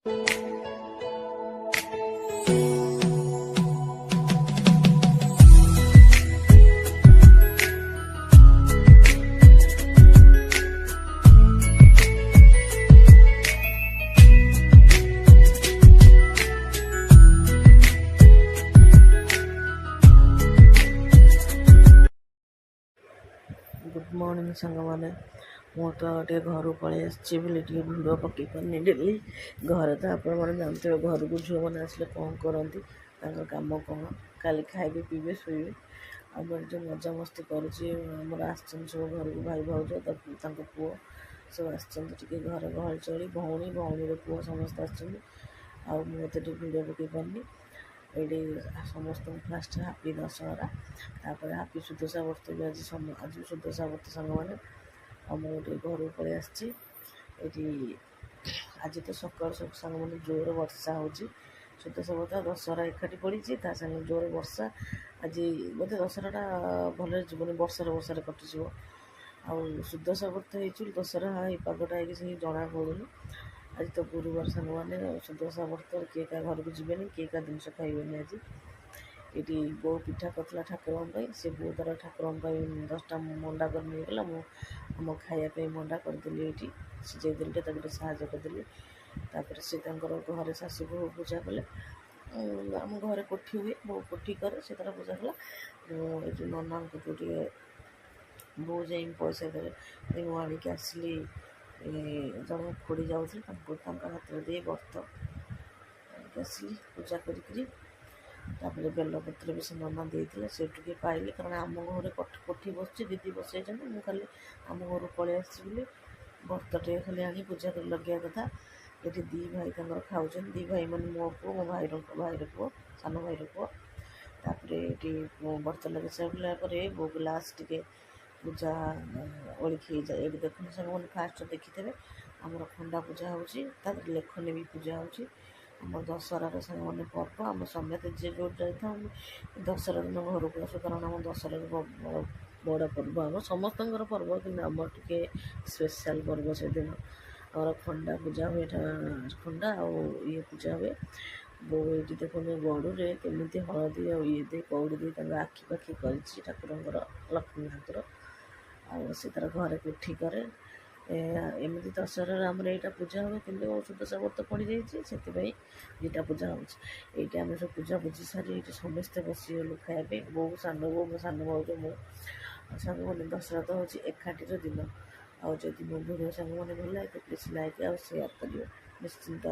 Good morning सांगमाने मु तो गोटे घर पलि आसी भिड़ पकई पानी डेली घर तो आपण जानते घर को झील मैंने आसले कौन करती कम कौन खाली खाइबे पीबे शोबे आम जो मजा मस्ती करमर आसर घर को भाई भाज पुओ सब आसके घर गहल चली भौणी भौणी पुओ समस्त आते भिड़ पकई पानी ये समस्त फास्ट हापी दशहरा तापर हापी सुदशा व्रत भी आज सुदशा व्रत सांग मैंने आम गोटे घर पलि आसी आज तो सकाल सांग मैंने जोर वर्षा हो सुदशा व्रत दशहरा एकाठी पड़ी संगे जोर वर्षा आज बोधे दशहरा भल जीवन वर्षार वर्षार कटिज आ सुदशा व्रत हो दशहरा पागटा है जना पड़ूनी आज तो गुरुवार सांग मैंने सुदशा व्रत किए क्या घर को जीवे किए क्या जिन खाइबे आज ये बो पिठा करता ठाकुर से बो द्वारा ठाकुर 10टा मंडा कर गला आम खायापी मंडा करदेली ये सिझे साहय करदेली से घरे शाशु बो पूजा कले आम घर कोठी हुए बो कोठी करे से तार पूजा कला ये नना को बो जा पैसा दे मुझे आसली जन खोड़ी जाऊँ हाथ में दे व्रत आसली पूजा कर बेलपत्र भी से नना देते से पाइली कारण आम घर कोठी बस दीदी बसई मुझे खाली आम घर पलि आसी व्रतटे खाली आनी पूजा कर लगे कथा ये दी भाई खाऊ दी भाई मैंने मो पु मो भाईर पुओ सान भाईर पुओ ये व्रत लगे सारा बो ग्लास टे पूजा ओळिकी जाए ये देखते सब मैंने फास्ट देखिथे आमर खंडा पूजा हो लेखनी भी पूजा हो आम दशहरार सांग मैंने पर्व आम समेत जे जो जाता दशहरा दिन घर को आसू कारण आम दशहरा बड़ पर्व आम समस्त पर्व कि आम टे स्पेशल पर्व से दिन आम खंडा पूजा हुए खंडा ये पूजा हुए बो ये देखो गड़े केमी हलदी ये दे कौड़ी दे आखि पाखि कर ठाकुर लक्ष्मी ठाकुर से तार घर कोठी करे एमती दशहरा आम यहाँ पूजा हुए कि सुदशा व्रत पड़ जाए ये पूजा होम सब पूजा बुझी सारी ये समस्ते बसीगलु खायापी बो सान बो मो सान भाज मो सांग मैंने दशहरा तो हूँ एकाठी दिन आदि मो भिडियो सांग मैंने भल लगे तो प्लीज लाइक और शेयर करिए निश्चिंत।